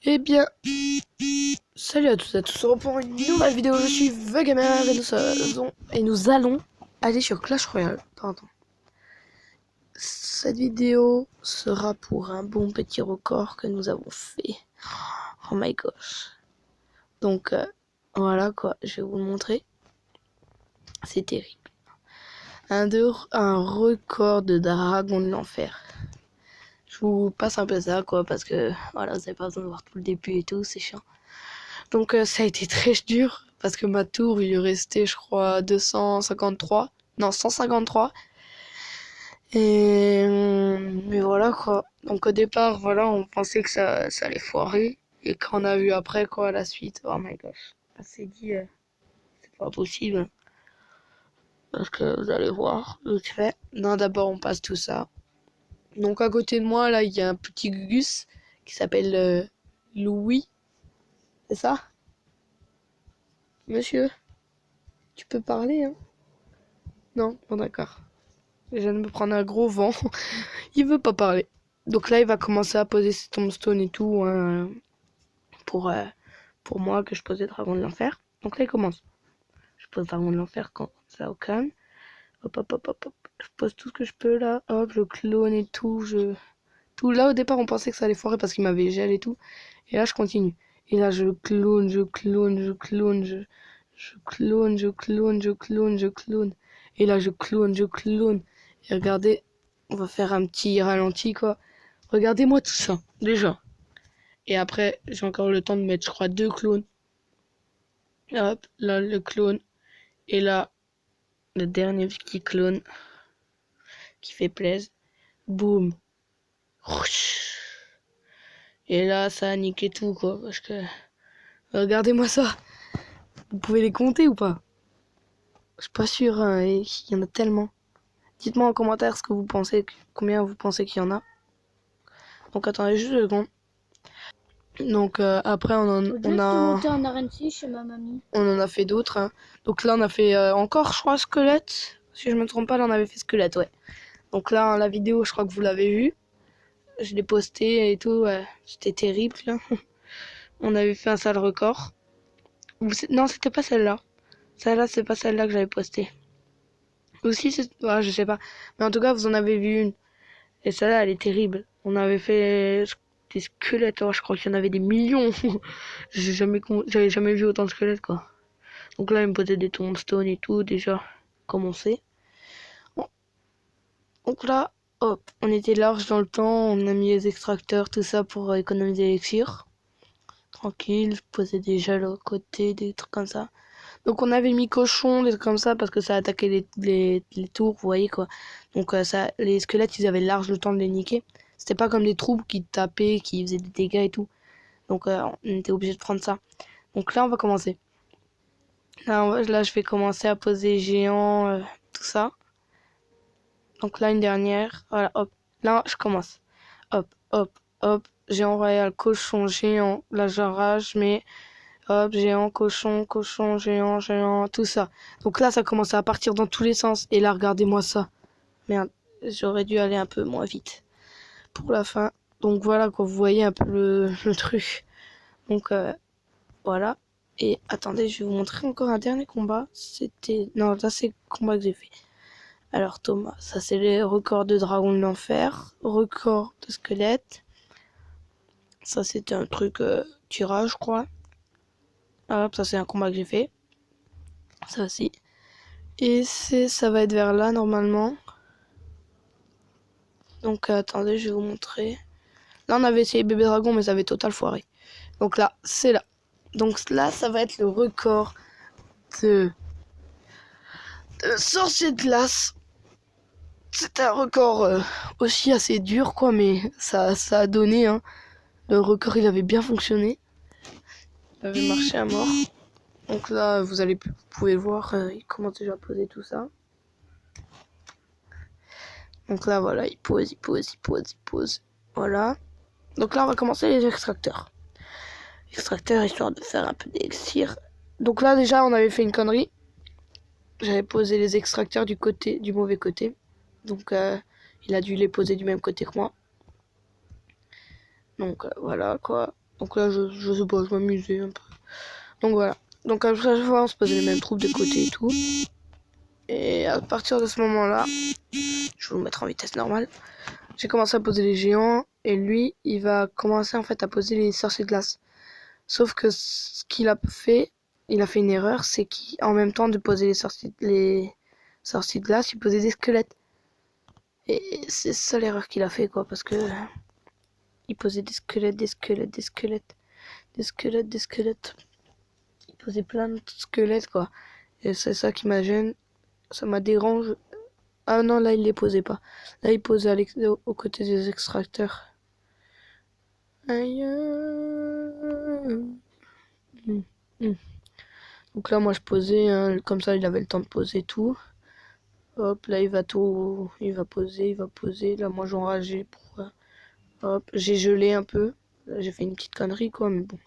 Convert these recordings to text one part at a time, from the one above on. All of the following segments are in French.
Eh bien, salut à tous et à tous, on reprend une nouvelle vidéo, je suis Vagamer et nous allons aller sur Clash Royale. Attends. Cette vidéo sera pour un bon petit record que nous avons fait. Oh my gosh. Donc voilà quoi, je vais vous le montrer. C'est terrible. Un record de dragon de l'enfer. Je vous passe un peu ça quoi, parce que voilà, vous n'avez pas besoin de voir tout le début et tout, c'est chiant. Donc ça a été très dur parce que ma tour il lui restait je crois 253, non 153. Et mais voilà quoi. Donc au départ voilà on pensait que ça allait foirer et quand on a vu après quoi la suite, oh my gosh, on s'est dit c'est pas possible parce que vous allez voir vite fait. Non d'abord on passe tout ça. Donc à côté de moi là il y a un petit Gugus qui s'appelle Louis, c'est ça? Monsieur, tu peux parler hein? Non, bon d'accord. Je viens de me prendre un gros vent. Il veut pas parler. Donc là, il va commencer à poser ses tombstones et tout hein, pour, euh, pour moi que je posais Dragon de l'Enfer. Donc là, il commence. Je pose Dragon de l'Enfer quand ça au calme. Hop, hop, hop, hop, hop. Je pose tout ce que je peux là. Hop, je clone et tout. Tout là, au départ, on pensait que ça allait foirer parce qu'il m'avait gel et tout. Et là, je continue. Et là, je clone, je clone, je clone, je clone, je clone, je clone, je clone. Et là, je clone, je clone. Et regardez, on va faire un petit ralenti, quoi. Regardez-moi tout ça, déjà. Et après, j'ai encore le temps de mettre, je crois, 2 clones. Hop, là, le clone. Et là, le dernier petit clone qui fait plaisir. Boum. Et là, ça a niqué tout, quoi. Parce que, regardez-moi ça. Vous pouvez les compter ou pas? Je suis pas sûr, hein, il y en a tellement. Dites-moi en commentaire ce que vous pensez, combien vous pensez qu'il y en a. Donc attendez juste une seconde. Donc après on en a fait d'autres. Hein. Donc là on a fait encore je crois squelette. Si je me trompe pas là on avait fait squelette ouais. Donc là la vidéo je crois que vous l'avez vue. Je l'ai postée et tout. Ouais. C'était terrible là. On avait fait un sale record. Non c'était pas celle-là. Celle-là c'est pas celle-là que j'avais postée. Aussi c'est... Ouais, je sais pas. Mais en tout cas vous en avez vu une. Et celle-là elle est terrible. On avait fait des squelettes. Oh, je crois qu'il y en avait des millions. J'avais jamais vu autant de squelettes quoi. Donc là, il me posait des tombstones et tout, déjà, comme on sait. Bon. Donc là, hop, on était large dans le temps, on a mis les extracteurs, tout ça pour économiser l'élixir. Tranquille, je posais des gels à côté, des trucs comme ça. Donc on avait mis cochon, des trucs comme ça, parce que ça attaquait les tours, vous voyez quoi. Donc ça, les squelettes, ils avaient large le temps de les niquer. C'était pas comme des troupes qui tapaient, qui faisaient des dégâts et tout. Donc on était obligé de prendre ça. Donc là, on va commencer. Là, je vais commencer à poser géant, tout ça. Donc là, une dernière. Voilà, hop. Là, je commence. Hop, hop, hop. Géant royal, cochon, géant. Là, j'arrache, mais hop, géant, cochon, cochon, géant, géant, tout ça. Donc là, ça commence à partir dans tous les sens. Et là, regardez-moi ça. Merde, j'aurais dû aller un peu moins vite pour la fin. Donc voilà, quoi, vous voyez un peu le truc. Donc voilà. Et attendez, je vais vous montrer encore un dernier combat. C'était... Non, là, c'est le combat que j'ai fait. Alors Thomas, ça c'est les records de dragon de l'enfer, record de squelette. Ça c'était un truc tirage je crois. Hop, ça c'est un combat que j'ai fait. Ça aussi. Et ça va être vers là normalement. Donc attendez, je vais vous montrer. Là on avait essayé bébé dragon mais ça avait total foiré. Donc là, c'est là. Donc là ça va être le record de sorcier de glace. C'était un record aussi assez dur quoi mais ça a donné hein. Le record il avait bien fonctionné. Il avait marché à mort. Donc là, vous pouvez voir, il commence déjà à poser tout ça. Donc là, voilà, il pose, il pose, il pose, il pose. Voilà. Donc là, on va commencer les extracteurs. Extracteurs, histoire de faire un peu d'élixir. Donc là, déjà, on avait fait une connerie. J'avais posé les extracteurs du mauvais côté. Donc, il a dû les poser du même côté que moi. Donc, voilà, quoi. Donc là, je sais pas, je m'amusais un peu. Donc voilà. Donc à chaque fois, on se posait les mêmes troupes de côté et tout. Et à partir de ce moment-là, je vais vous mettre en vitesse normale. J'ai commencé à poser les géants. Et lui, il va commencer en fait à poser les sorciers de glace. Sauf que ce qu'il a fait, il a fait une erreur, c'est qu'en même temps de poser les sorciers de glace, il posait des squelettes. Et c'est ça l'erreur qu'il a fait, quoi, parce que il posait des squelettes, des squelettes, des squelettes, des squelettes, des squelettes. Il posait plein de squelettes, quoi. Et c'est ça qui m'a gêné, ça m'a dérange. Ah non, là il les posait pas. Là il posait aux côtés des extracteurs. Aïe. Donc là moi je posais, hein, comme ça il avait le temps de poser tout. Hop, là il va poser. Là moi j'enrageais pour... hop, j'ai gelé un peu. Là j'ai fait une petite connerie quoi, mais bon,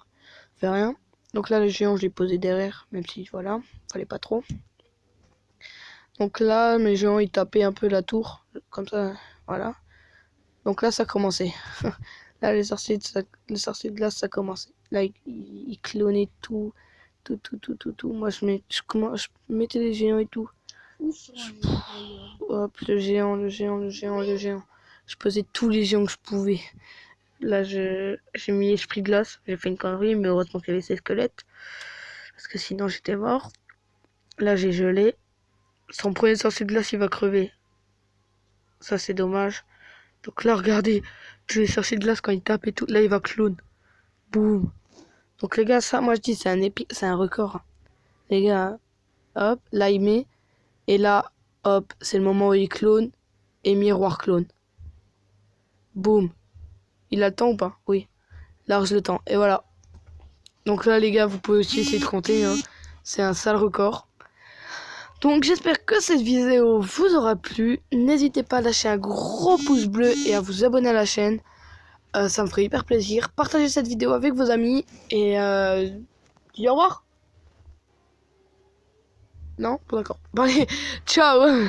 fait rien. Donc là le géant je l'ai posé derrière, même si voilà, fallait pas trop. Donc là mes géants ils tapaient un peu la tour, comme ça, voilà. Donc là ça commençait. Là les sorciers de glace ça commençait. Là ils clonaient tout. Moi je mettais les géants et tout. Hop, le géant. Je posais tous les géants que je pouvais. Là, j'ai mis l'esprit glace. J'ai fait une connerie, mais heureusement qu'il y avait ces squelettes. Parce que sinon, j'étais mort. Là, j'ai gelé. Son premier sorcier de glace, il va crever. Ça, c'est dommage. Donc là, regardez. Tous les sorciers de glace, quand il tape et tout, là, il va clone. Boum. Donc les gars, ça, moi, je dis, c'est un record. Les gars, hop, là, il met. Et là, hop, c'est le moment où il clone. Et miroir clone. Boum. Il a le temps ou pas? Oui. Large le temps. Et voilà. Donc là, les gars, vous pouvez aussi essayer de compter. Hein. C'est un sale record. Donc j'espère que cette vidéo vous aura plu. N'hésitez pas à lâcher un gros pouce bleu et à vous abonner à la chaîne. Ça me ferait hyper plaisir. Partagez cette vidéo avec vos amis. Et dis au revoir. Non? D'accord. Bon allez, ciao.